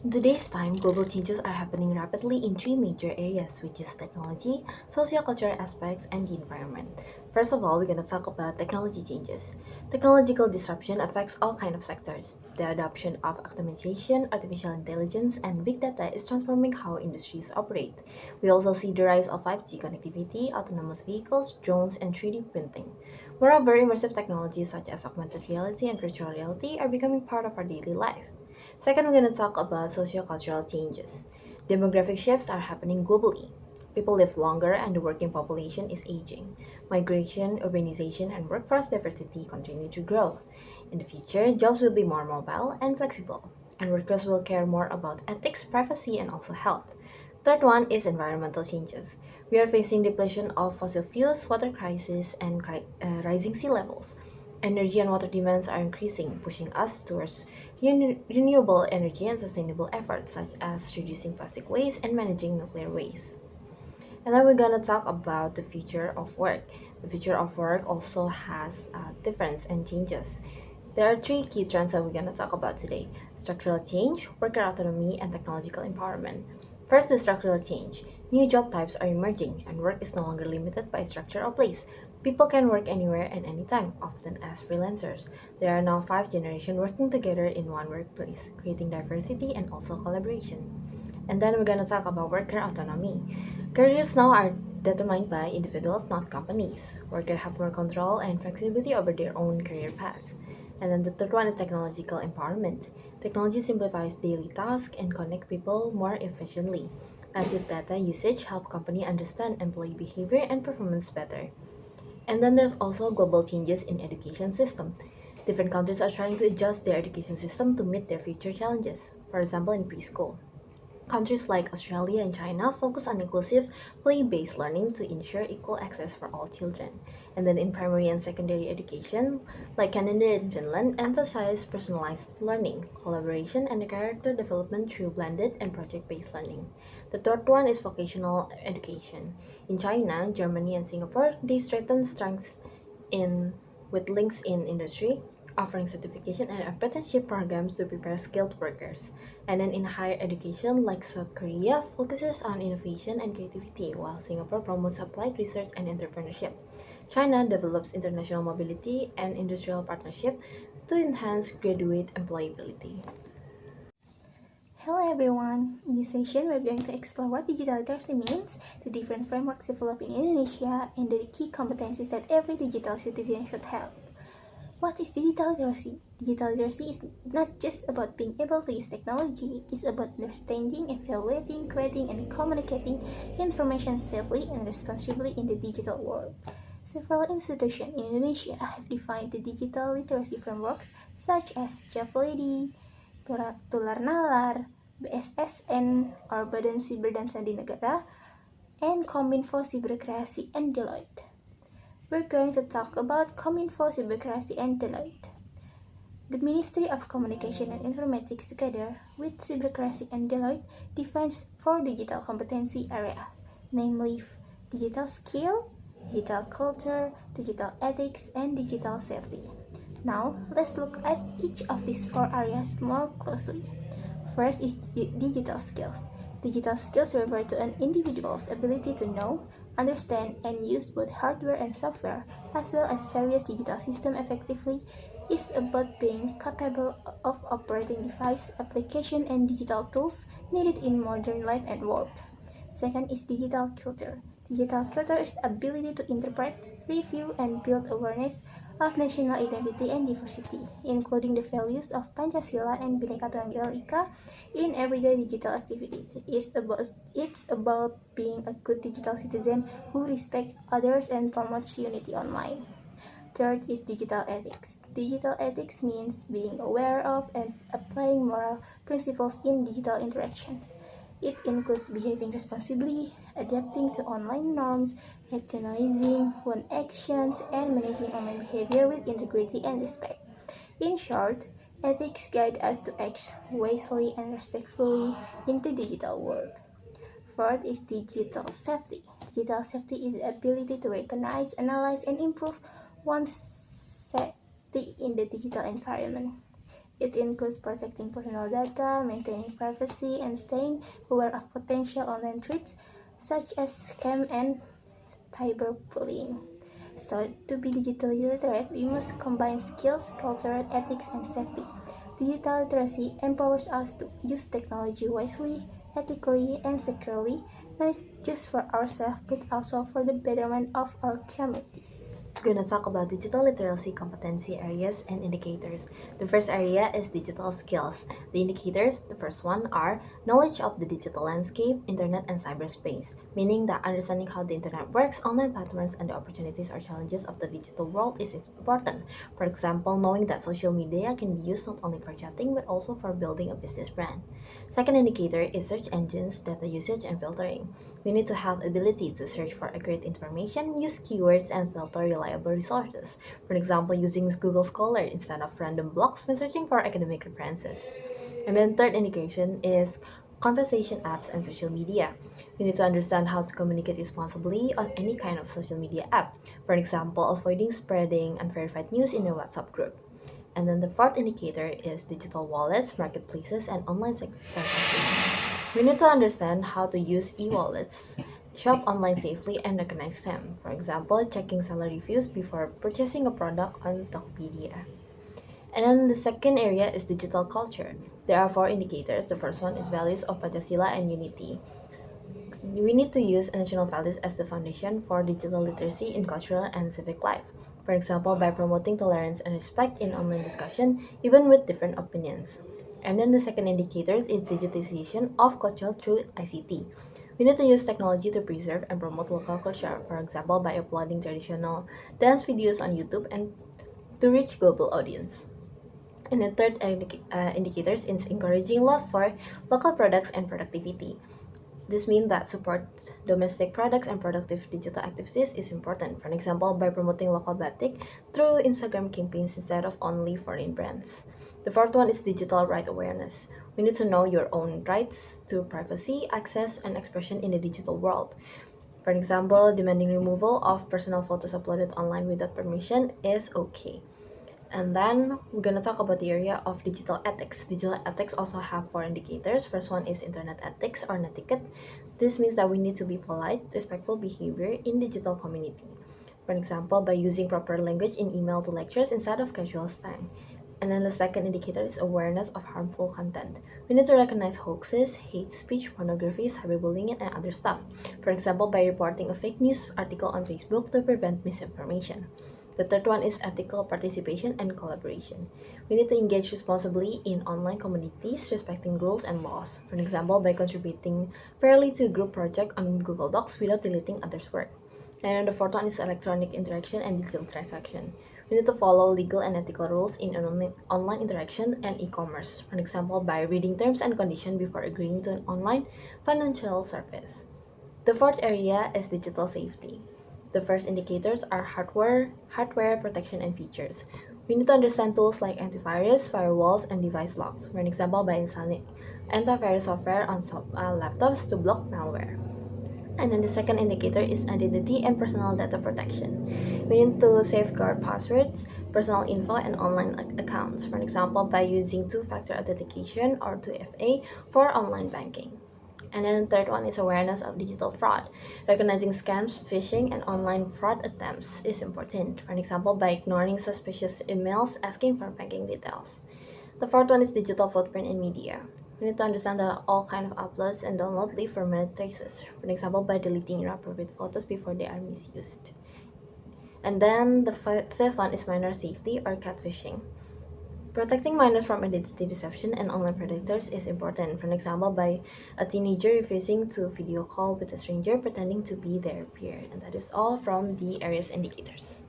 In today's time, global changes are happening rapidly in three major areas, which is technology, sociocultural aspects, and the environment. First of all, we're going to talk about technology changes. Technological disruption affects all kinds of sectors. The adoption of automation, artificial intelligence, and big data is transforming how industries operate. We also see the rise of 5G connectivity, autonomous vehicles, drones, and 3D printing. Moreover, immersive technologies such as augmented reality and virtual reality are becoming part of our daily life. Second, we're going to talk about sociocultural changes. Demographic shifts are happening globally. People live longer and the working population is aging. Migration, urbanization, and workforce diversity continue to grow. In the future, jobs will be more mobile and flexible, and workers will care more about ethics, privacy, and also health. Third one is environmental changes. We are facing depletion of fossil fuels, water crisis, and rising sea levels. Energy and water demands are increasing, pushing us towards renewable energy and sustainable efforts such as reducing plastic waste and managing nuclear waste. And then we're gonna talk about the future of work. The future of work also has difference and changes. There are three key trends that we're gonna talk about today: structural change, worker autonomy, and technological empowerment. First, the structural change. New job types are emerging, and work is no longer limited by structure or place. People can work anywhere and anytime, often as freelancers. There are now five generations working together in one workplace, creating diversity and also collaboration. And then we're going to talk about worker autonomy. Careers now are determined by individuals, not companies. Workers have more control and flexibility over their own career path. And then the third one is technological empowerment. Technology simplifies daily tasks and connect people more efficiently. Massive data usage help company understand employee behavior and performance better. And then there's also global changes in education system. Different countries are trying to adjust their education system to meet their future challenges. For example, in preschool. Countries like Australia and China focus on inclusive, play-based learning to ensure equal access for all children. And then in primary and secondary education, like Canada and Finland, emphasize personalized learning, collaboration, and character development through blended and project-based learning. The third one is vocational education. In China, Germany, and Singapore, they strengthen strengths in with links in industry, offering certification and apprenticeship programs to prepare skilled workers. And then in higher education, like South Korea, focuses on innovation and creativity, while Singapore promotes applied research and entrepreneurship. China develops international mobility and industrial partnership to enhance graduate employability. Hello everyone! In this session, we're going to explore what digital literacy means, the different frameworks developed in Indonesia, and the key competencies that every digital citizen should have. What is digital literacy? Digital literacy is not just about being able to use technology, it's about understanding, evaluating, creating, and communicating information safely and responsibly in the digital world. Several institutions in Indonesia have defined the digital literacy frameworks such as Japeledi, Tular Nalar, BSSN or Badan Siber dan Sandi Negara, and Kominfo Siberkreasi and Deloitte. We're going to talk about Kominfo Siberkreasi and Deloitte. The Ministry of Communication and Informatics together with Siberkreasi and Deloitte defines four digital competency areas, namely digital skill, digital culture, digital ethics, and digital safety. Now, let's look at each of these four areas more closely. First is digital skills. Digital skills refer to an individual's ability to know, understand, and use both hardware and software, as well as various digital systems effectively. Is about being capable of operating device, application, and digital tools needed in modern life and work. Second is digital culture. Digital culture is the ability to interpret, review, and build awareness of national identity and diversity, including the values of Pancasila and Bhinneka Tunggal Ika in everyday digital activities. It's about being a good digital citizen who respects others and promotes unity online. Third is digital ethics. Digital ethics means being aware of and applying moral principles in digital interactions. It includes behaving responsibly, adapting to online norms, rationalizing one's actions, and managing online behavior with integrity and respect. In short, ethics guide us to act wisely and respectfully in the digital world. Fourth is digital safety. Digital safety is the ability to recognize, analyze, and improve one's safety in the digital environment. It includes protecting personal data, maintaining privacy, and staying aware of potential online threats such as scam and cyberbullying. So, to be digitally literate, we must combine skills, culture, ethics, and safety. Digital literacy empowers us to use technology wisely, ethically, and securely, not just for ourselves but also for the betterment of our communities. We're going to talk about digital literacy competency areas and indicators. The first area is digital skills. The indicators, the first one, are knowledge of the digital landscape, internet, and cyberspace, meaning that understanding how the internet works, online platforms, and the opportunities or challenges of the digital world is important. For example, knowing that social media can be used not only for chatting but also for building a business brand. Second indicator is search engines, data usage, and filtering. We need to have ability to search for accurate information, use keywords, and filter reliable resources. For example, using Google Scholar instead of random blogs when searching for academic references. And then third indication is conversation apps and social media. We need to understand how to communicate responsibly on any kind of social media app. For example, avoiding spreading unverified news in a WhatsApp group. And then the fourth indicator is digital wallets, marketplaces, and online transactions. We need to understand how to use e-wallets, shop online safely, and recognize them. For example, checking seller reviews before purchasing a product on Tokopedia. And then the second area is digital culture. There are four indicators. The first one is values of Pancasila and unity. We need to use national values as the foundation for digital literacy in cultural and civic life. For example, by promoting tolerance and respect in online discussion, even with different opinions. And then the second indicators is digitization of culture through ICT. We need to use technology to preserve and promote local culture, for example, by uploading traditional dance videos on YouTube and to reach global audience. And the third indicators is encouraging love for local products and productivity. This means that support domestic products and productive digital activities is important. For example, by promoting local batik through Instagram campaigns instead of only foreign brands. The fourth one is digital right awareness. We need to know your own rights to privacy, access, and expression in the digital world. For example, demanding removal of personal photos uploaded online without permission is okay. And then we're gonna talk about the area of digital ethics. Digital ethics also have four indicators. First one is internet ethics or netiquette. This means that we need to be polite, respectful behavior in digital community. For example, by using proper language in email to lectures instead of casual slang. And then the second indicator is awareness of harmful content. We need to recognize hoaxes, hate speech, pornography, cyberbullying, and other stuff. For example, by reporting a fake news article on Facebook to prevent misinformation. The third one is ethical participation and collaboration. We need to engage responsibly in online communities, respecting rules and laws. For example, by contributing fairly to a group project on Google Docs without deleting others' work. And the fourth one is electronic interaction and digital transaction. We need to follow legal and ethical rules in online interaction and e-commerce. For example, by reading terms and conditions before agreeing to an online financial service. The fourth area is digital safety. The first indicators are hardware protection and features. We need to understand tools like antivirus, firewalls, and device locks. For an example, by installing antivirus software on laptops to block malware. And then the second indicator is identity and personal data protection. We need to safeguard passwords, personal info, and online accounts. For an example, by using two-factor authentication or 2FA for online banking. And then the third one is awareness of digital fraud. Recognizing scams, phishing, and online fraud attempts is important. For an example, by ignoring suspicious emails asking for banking details. The fourth one is digital footprint in media. We need to understand that all kind of uploads and downloads leave permanent traces. For example, by deleting inappropriate photos before they are misused. And then the fifth one is minor safety or catfishing. Protecting minors from identity deception and online predators is important. For an example, by a teenager refusing to video call with a stranger pretending to be their peer. And that is all from the areas indicators.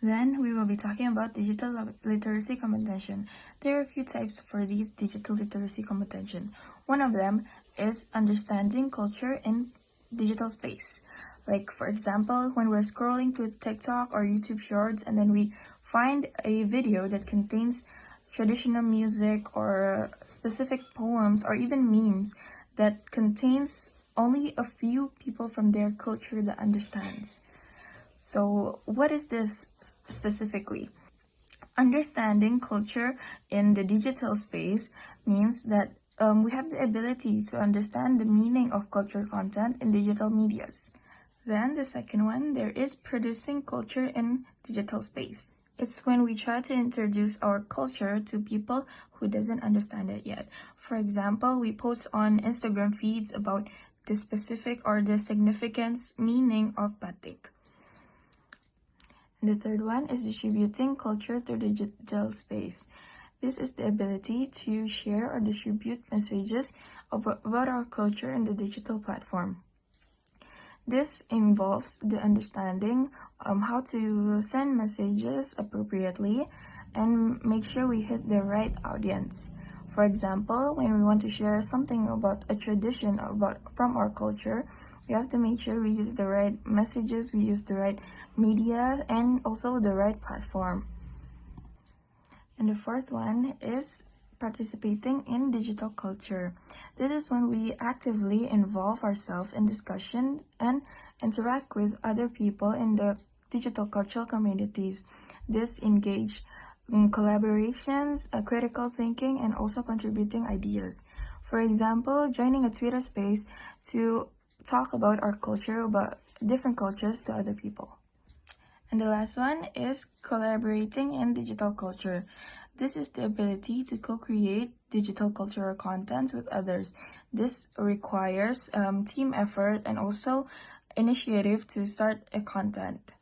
Then we will be talking about digital literacy comprehension. There are a few types for these digital literacy comprehension. One of them is understanding culture in digital space. Like for example, when we're scrolling through TikTok or YouTube Shorts and then we find a video that contains traditional music or specific poems or even memes that contains only a few people from their culture that understands. So what is this specifically? Understanding culture in the digital space means that we have the ability to understand the meaning of culture content in digital medias. Then the second one, there is producing culture in digital space. It's when we try to introduce our culture to people who doesn't understand it yet. For example, we post on Instagram feeds about the specific or the significance meaning of batik. And the third one is distributing culture through digital space. This is the ability to share or distribute messages about our culture in the digital platform. This involves the understanding how to send messages appropriately and make sure we hit the right audience. For example, when we want to share something about a tradition from our culture, we have to make sure we use the right messages, we use the right media, and also the right platform. And the fourth one is participating in digital culture. This is when we actively involve ourselves in discussion and interact with other people in the digital cultural communities. This engage in collaborations, critical thinking, and also contributing ideas. For example, joining a Twitter space to talk about our culture, about different cultures to other people. And the last one is collaborating in digital culture. This is the ability to co-create digital cultural content with others. This requires team effort and also initiative to start a content.